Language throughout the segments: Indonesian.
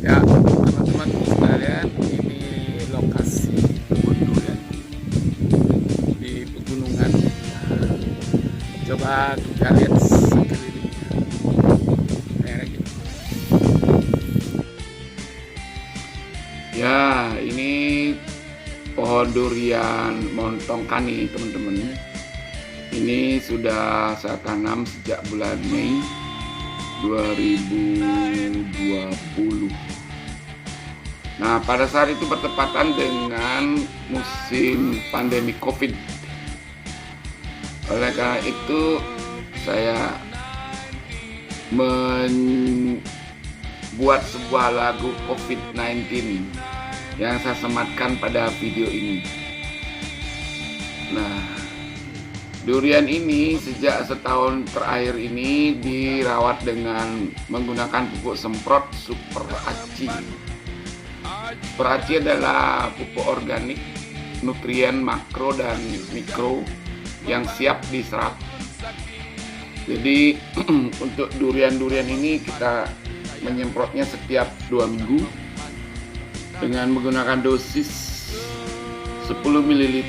Ya, teman-teman sekalian, ini lokasi kebun durian di pegunungan. Coba kita lihat sekelilingnya. Gitu. Ya, ini pohon durian montong kani, teman-teman. Ini sudah saya tanam sejak bulan Mei 2020. Nah, pada saat itu bertepatan dengan musim pandemi COVID. Oleh karena itu, saya membuat sebuah lagu COVID-19 yang saya sematkan pada video ini. Nah, durian ini sejak setahun terakhir ini dirawat dengan menggunakan pupuk semprot Super Aci. Super Aci adalah pupuk organik, nutrien makro dan mikro yang siap diserap. Jadi untuk durian-durian ini kita menyemprotnya setiap 2 minggu dengan menggunakan dosis 10 ml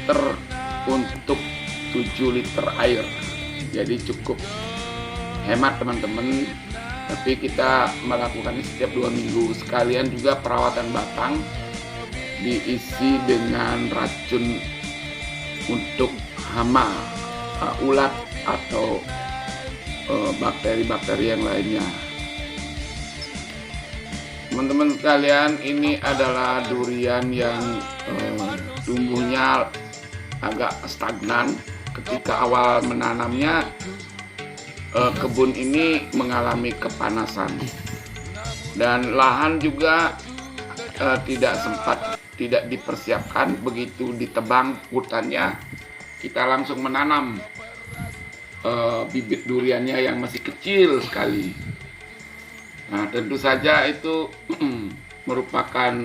untuk 7 liter air. Jadi cukup hemat teman-teman, tapi kita melakukan setiap 2 minggu. Sekalian juga perawatan batang diisi dengan racun untuk hama, ulat atau bakteri-bakteri yang lainnya. Teman-teman sekalian, ini adalah durian yang tumbuhnya agak stagnan. Ketika awal menanamnya, kebun ini mengalami kepanasan dan lahan juga tidak dipersiapkan. Begitu ditebang hutannya, kita langsung menanam bibit duriannya yang masih kecil sekali. Nah, tentu saja itu merupakan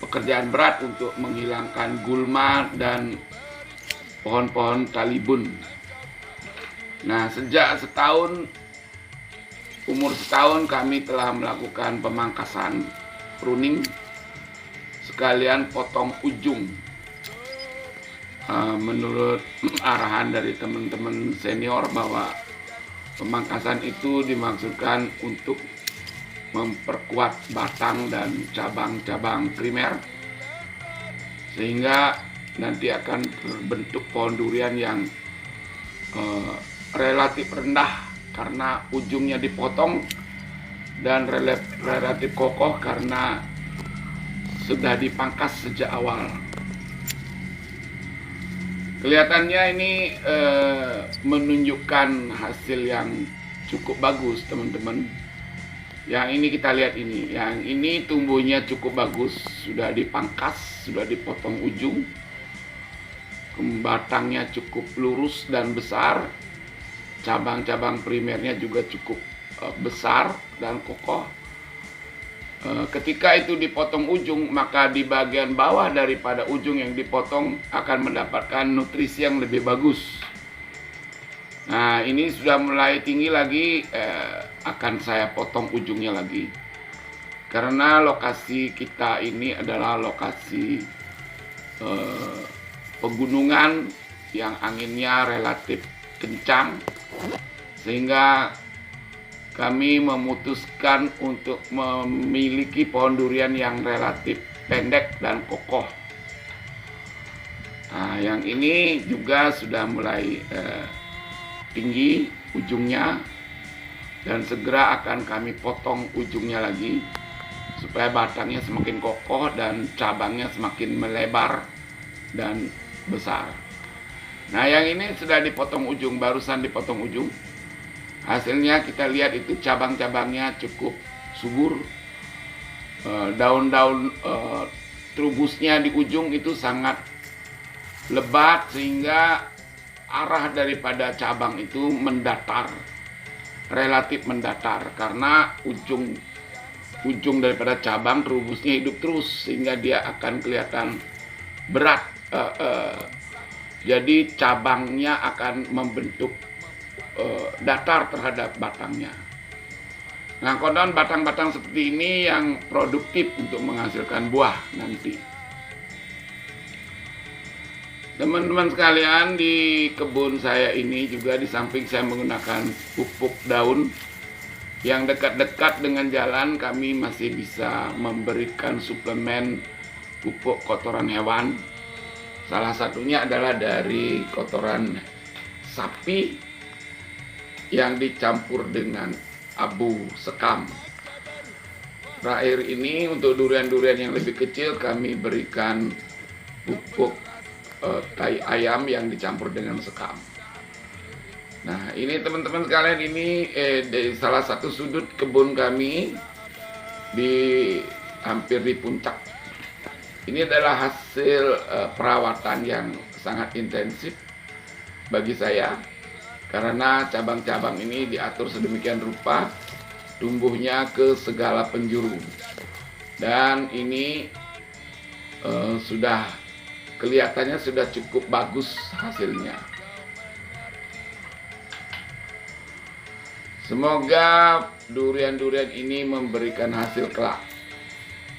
pekerjaan berat untuk menghilangkan gulma dan pohon-pohon talibun. Nah, sejak umur setahun kami telah melakukan pemangkasan, pruning, sekalian potong ujung. Menurut arahan dari teman-teman senior bahwa pemangkasan itu dimaksudkan untuk memperkuat batang dan cabang-cabang primer, sehingga nanti akan terbentuk pohon durian yang relatif rendah karena ujungnya dipotong dan relatif kokoh karena sudah dipangkas sejak awal. Kelihatannya ini menunjukkan hasil yang cukup bagus, teman-teman. Yang ini kita lihat ini, yang ini tumbuhnya cukup bagus, sudah dipangkas, sudah dipotong ujung. Batangnya cukup lurus dan besar, cabang-cabang primernya juga cukup besar dan kokoh. Ketika itu dipotong ujung, maka di bagian bawah daripada ujung yang dipotong akan mendapatkan nutrisi yang lebih bagus. Nah, ini sudah mulai tinggi lagi, akan saya potong ujungnya lagi. Karena lokasi kita ini adalah lokasi pegunungan yang anginnya relatif kencang, sehingga kami memutuskan untuk memiliki pohon durian yang relatif pendek dan kokoh. Nah, yang ini juga sudah mulai tinggi ujungnya, dan segera akan kami potong ujungnya lagi supaya batangnya semakin kokoh dan cabangnya semakin melebar dan besar. Nah, yang ini sudah dipotong ujung, barusan dipotong ujung. Hasilnya kita lihat itu cabang-cabangnya cukup subur. Daun-daun trubusnya di ujung itu sangat lebat, sehingga arah daripada cabang itu mendatar, relatif mendatar, karena ujung daripada cabang trubusnya hidup terus, sehingga dia akan kelihatan berat. Jadi cabangnya akan membentuk datar terhadap batangnya. Nah, konon batang-batang seperti ini yang produktif untuk menghasilkan buah nanti. Teman-teman sekalian, di kebun saya ini juga di samping saya menggunakan pupuk daun, yang dekat-dekat dengan jalan kami masih bisa memberikan suplemen pupuk kotoran hewan. Salah satunya adalah dari kotoran sapi yang dicampur dengan abu sekam. Terakhir ini untuk durian-durian yang lebih kecil kami berikan pupuk tai ayam yang dicampur dengan sekam. Nah, ini teman-teman sekalian, ini di salah satu sudut kebun kami di hampir di puncak. Ini adalah hasil perawatan yang sangat intensif bagi saya, karena cabang-cabang ini diatur sedemikian rupa tumbuhnya ke segala penjuru. Dan ini sudah kelihatannya sudah cukup bagus hasilnya. Semoga durian-durian ini memberikan hasil kelak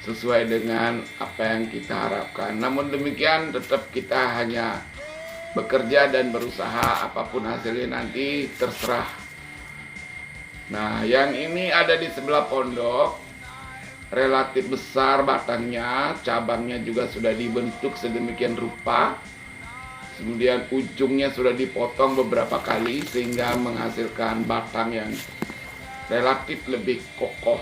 sesuai dengan apa yang kita harapkan. Namun demikian tetap kita hanya bekerja dan berusaha, apapun hasilnya nanti terserah. Nah, yang ini ada di sebelah pondok, relatif besar batangnya, cabangnya juga sudah dibentuk sedemikian rupa. Kemudian ujungnya sudah dipotong beberapa kali sehingga menghasilkan batang yang relatif lebih kokoh.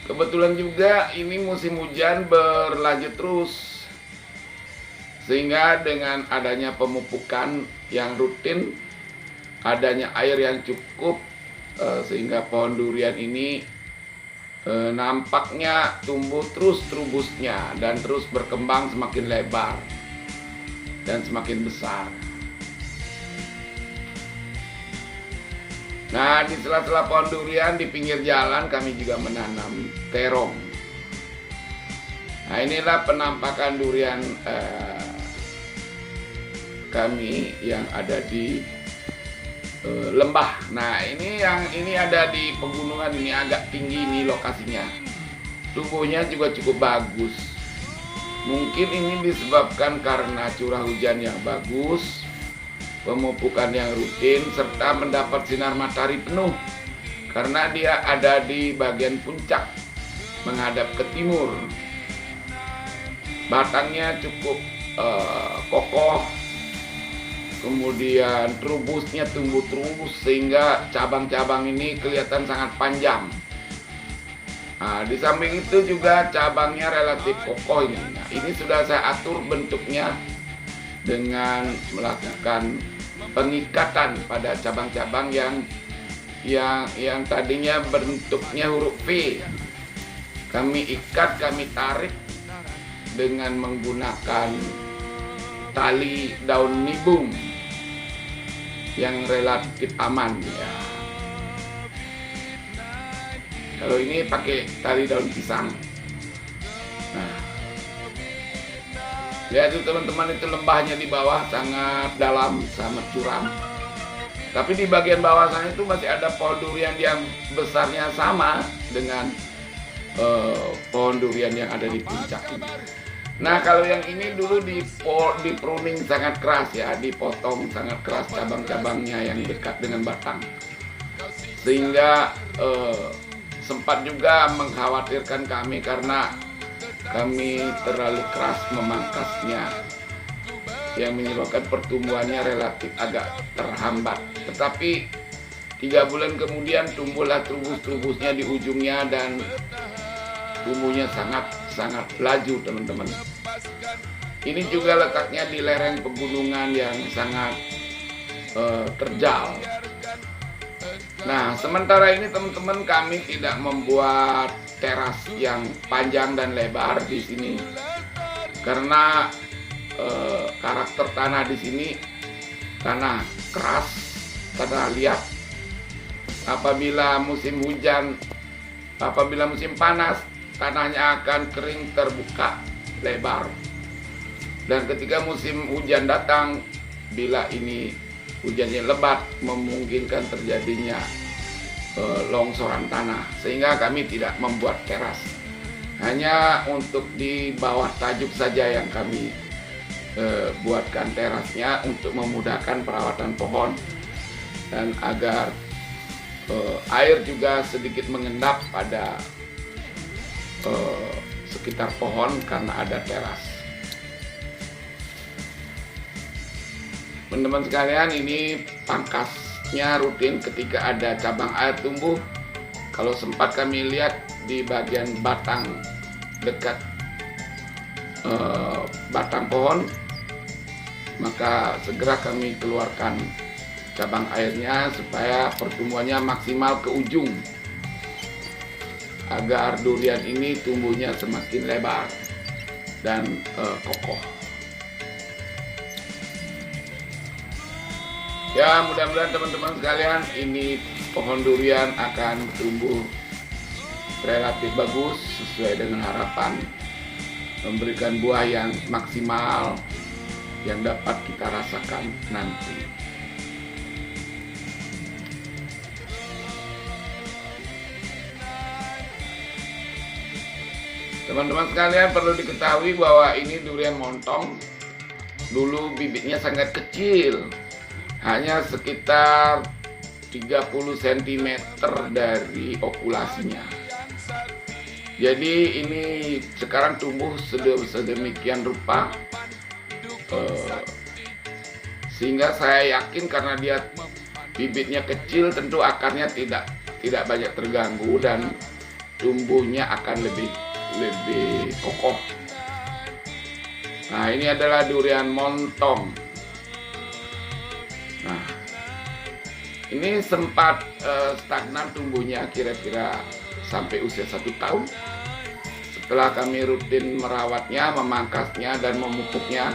Kebetulan juga ini musim hujan berlanjut terus, sehingga dengan adanya pemupukan yang rutin, adanya air yang cukup, sehingga pohon durian ini nampaknya tumbuh terus trubusnya dan terus berkembang semakin lebar dan semakin besar. Nah, di sela-sela pohon durian di pinggir jalan kami juga menanam terong. Nah, inilah penampakan durian kami yang ada di lembah. Nah, ini ada di pegunungan, ini agak tinggi ini lokasinya. Tumbuhnya juga cukup bagus. Mungkin ini disebabkan karena curah hujan yang bagus, pemupukan yang rutin, serta mendapat sinar matahari penuh. Karena dia ada di bagian puncak, menghadap ke timur. Batangnya cukup kokoh. Kemudian trubusnya tumbuh terus sehingga cabang-cabang ini kelihatan sangat panjang. Nah, di samping itu juga cabangnya relatif kokoh ini. Nah, ini sudah saya atur bentuknya dengan melakukan pengikatan pada cabang-cabang yang tadinya bentuknya huruf V. Kami ikat, kami tarik dengan menggunakan tali daun nibung yang relatif aman ya. Kalau ini pakai tali daun pisang. Nah, lihat itu teman-teman, itu lembahnya di bawah sangat dalam, sangat curam. Tapi di bagian bawah sana itu masih ada pohon durian yang besarnya sama dengan pohon durian yang ada di puncak ini. Nah, kalau yang ini dulu di pruning sangat keras ya, dipotong sangat keras cabang-cabangnya yang dekat dengan batang, sehingga sempat juga mengkhawatirkan kami karena kami terlalu keras memangkasnya, yang menyebabkan pertumbuhannya relatif agak terhambat. Tetapi 3 bulan kemudian tumbuhlah trubus-trubusnya di ujungnya dan tumbuhnya sangat laju teman-teman. Ini juga letaknya di lereng pegunungan yang sangat terjal. Nah, sementara ini teman-teman kami tidak membuat teras yang panjang dan lebar di sini karena karakter tanah di sini tanah keras, tanah liat. Apabila musim hujan, apabila musim panas, tanahnya akan kering terbuka lebar. Dan ketika musim hujan datang, bila ini hujannya lebat memungkinkan terjadinya longsoran tanah, sehingga kami tidak membuat teras. Hanya untuk di bawah tajuk saja yang kami buatkan terasnya untuk memudahkan perawatan pohon dan agar air juga sedikit mengendap pada sekitar pohon karena ada teras. Teman-teman sekalian, ini pangkasnya rutin ketika ada cabang air tumbuh. Kalau sempat kami lihat di bagian batang dekat batang pohon, maka segera kami keluarkan cabang airnya supaya pertumbuhannya maksimal ke ujung, agar durian ini tumbuhnya semakin lebar dan kokoh. Ya, mudah-mudahan teman-teman sekalian, ini pohon durian akan tumbuh relatif bagus sesuai dengan harapan, memberikan buah yang maksimal yang dapat kita rasakan nanti. Teman-teman sekalian, perlu diketahui bahwa ini durian montong. Dulu bibitnya sangat kecil, hanya sekitar 30 cm dari okulasinya. Jadi ini sekarang tumbuh sedemikian rupa, sehingga saya yakin karena dia bibitnya kecil, tentu akarnya tidak banyak terganggu dan tumbuhnya akan lebih kokoh. Nah, ini adalah durian montong. Nah, ini sempat stagnan tumbuhnya kira-kira sampai usia 1 tahun. Setelah kami rutin merawatnya, memangkasnya, dan memupuknya,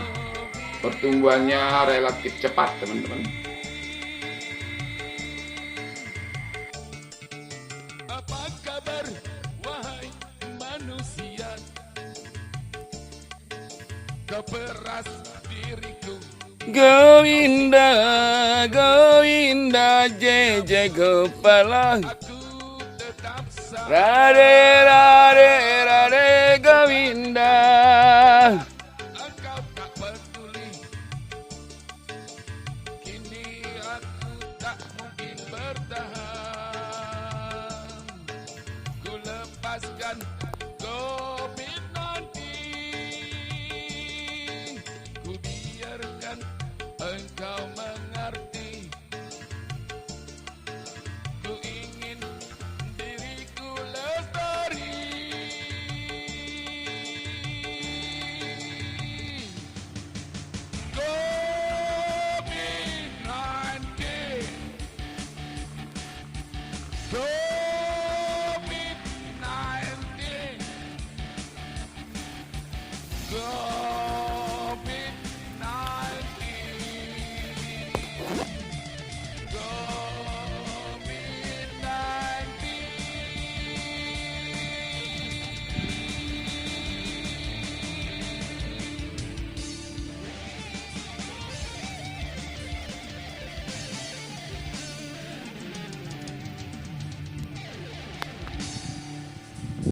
pertumbuhannya relatif cepat, teman-teman. Apa kabar, wahai manusia? Kau peras diriku. Govinda, Govinda, jeje kepala. Aku tetap sama. Rade, Rade, Rade, Govinda. Engkau tak peduli. Kini aku tak mungkin bertahan. Ku lepaskan COVID-19. Ku biarkan engkau mengerti. Ku ingin diriku lestari. COVID-19.